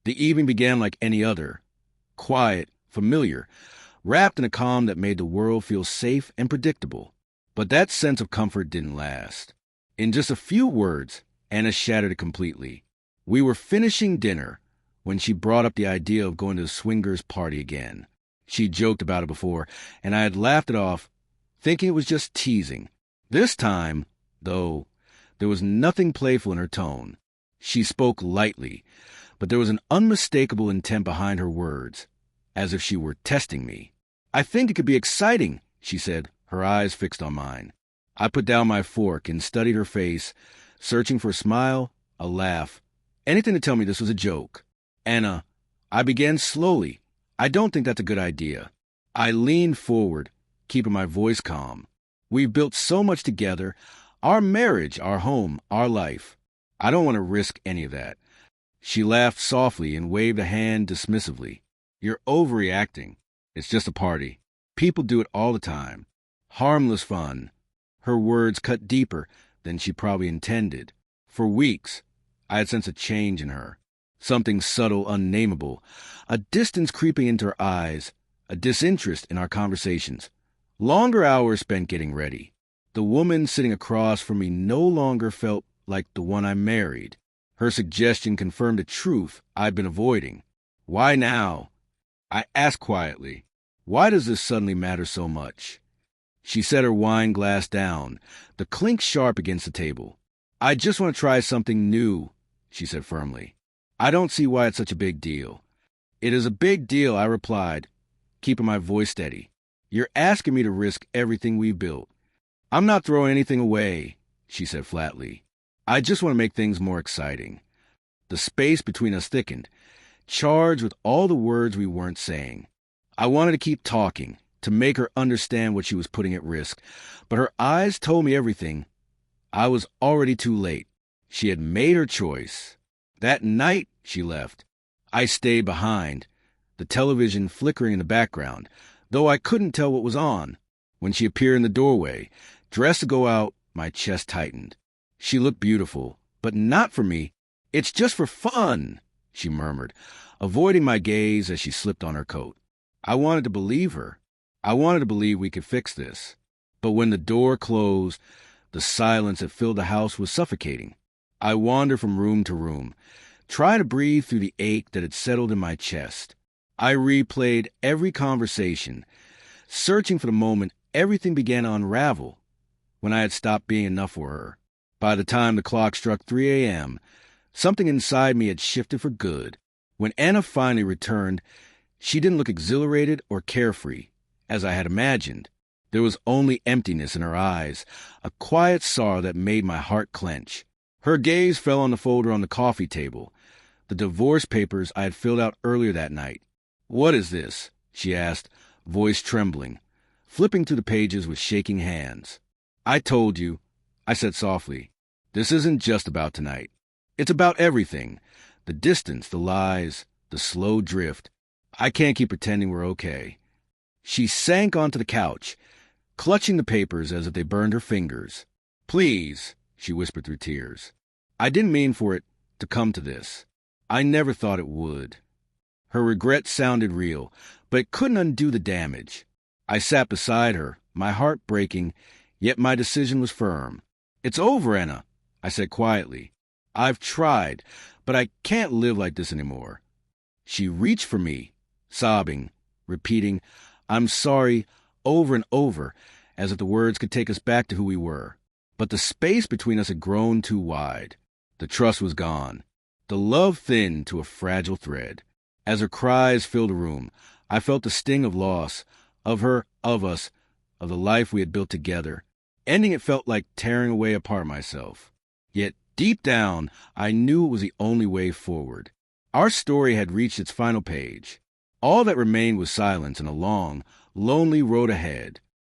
The evening began like any other, quiet, familiar, wrapped in a calm that made the world feel safe and predictable. But that sense of comfort didn't last. In just a few words, Anna shattered it completely. We were finishing dinner when she brought up the idea of going to the swingers' party again. She joked about it before, and I had laughed it off, thinking it was just teasing. This time, though, there was nothing playful in her tone. She spoke lightly, but there was an unmistakable intent behind her words, as if she were testing me. "I think it could be exciting," she said, her eyes fixed on mine. I put down my fork and studied her face, searching for a smile, a laugh, anything to tell me this was a joke. "Anna," I began slowly, "I don't think that's a good idea." I leaned forward, keeping my voice calm. "We've built so much together, our marriage, our home, our life. I don't want to risk any of that." She laughed softly and waved a hand dismissively. "You're overreacting. It's just a party. People do it all the time. Harmless fun." Her words cut deeper than she probably intended. For weeks, I had sensed a change in her. Something subtle, unnameable. A distance creeping into her eyes. A disinterest in our conversations. Longer hours spent getting ready. The woman sitting across from me no longer felt like the one I married. Her suggestion confirmed a truth I'd been avoiding. "Why now?" I asked quietly. "Why does this suddenly matter so much?" She set her wine glass down, the clink sharp against the table. "I just want to try something new," she said firmly. "I don't see why it's such a big deal." "It is a big deal," I replied, keeping my voice steady. "You're asking me to risk everything we built." "I'm not throwing anything away," she said flatly. "I just want to make things more exciting." The space between us thickened, charged with all the words we weren't saying. I wanted to keep talking, to make her understand what she was putting at risk, but her eyes told me everything. I was already too late. She had made her choice. That night, she left. I stayed behind, the television flickering in the background, though I couldn't tell what was on. When she appeared in the doorway, dressed to go out, my chest tightened. She looked beautiful, but not for me. "It's just for fun," she murmured, avoiding my gaze as she slipped on her coat. I wanted to believe her. I wanted to believe we could fix this. But when the door closed, the silence that filled the house was suffocating. I wandered from room to room, trying to breathe through the ache that had settled in my chest. I replayed every conversation, searching for the moment everything began to unravel, when I had stopped being enough for her. By the time the clock struck 3 a.m., something inside me had shifted for good. When Anna finally returned, she didn't look exhilarated or carefree, as I had imagined. There was only emptiness in her eyes, a quiet sorrow that made my heart clench. Her gaze fell on the folder on the coffee table, the divorce papers I had filled out earlier that night. "What is this?" she asked, voice trembling, flipping through the pages with shaking hands. "I told you," I said softly. "This isn't just about tonight. It's about everything. The distance, the lies, the slow drift. I can't keep pretending we're okay." She sank onto the couch, clutching the papers as if they burned her fingers. "Please," she whispered through tears. "I didn't mean for it to come to this. I never thought it would." Her regret sounded real, but it couldn't undo the damage. I sat beside her, my heart breaking, yet my decision was firm. "It's over, Anna," I said quietly. "I've tried, but I can't live like this anymore." She reached for me, sobbing, repeating, "I'm sorry," over and over, as if the words could take us back to who we were. But the space between us had grown too wide. The trust was gone. The love thinned to a fragile thread. As her cries filled the room, I felt the sting of loss, of her, of us, of the life we had built together. Ending it felt like tearing away a part of myself. Yet, deep down, I knew it was the only way forward. Our story had reached its final page. All that remained was silence and a long, lonely road ahead.